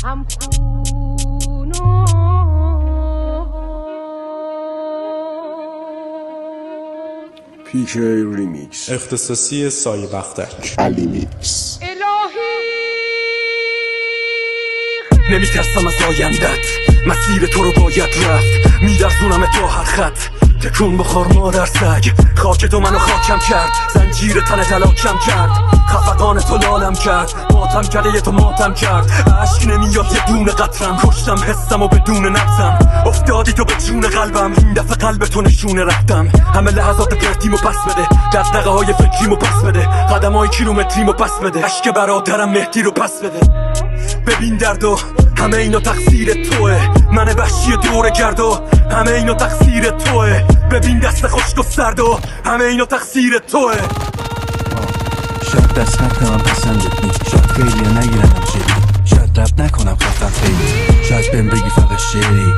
هم پیک ریمیکس اختصاصی سایه بختک علی میکس. نمیترسم از آیندت، مسیر تو رو باید رفت، میدرزونم تو هر خط، تکون بخور مادر سگ. خاک تو منو خاکم کرد، زنجیر تن تلاکم کرد، خفقان تو لالم کرد، ماتم کرده یه تو ماتم کرد. عشق نمیاد یه دونه قطرم، کشتم حسم و بدون نفسم، افتادی تو به جون قلبم، این دفعه قلب تو نشونه رفتم. همه لحظات پرتیمو پس بده، دغدغه های فکریمو پس بده، قدم های کیلومتریمو پس بده، عشق برادرم مهدی رو پس بده. ببین دردو همه اینا تقصیر توه، من وحشی دور گردو همه اینا تقصیر توه. ببین دست خشک و سرد و همه اینا تقصیر توه. شاید دست من پسندت نیست، شاید خیلی نگیرنم جدی، شاید رب نکنم خواستم خیلی، شاید بهم بگی فقط شعری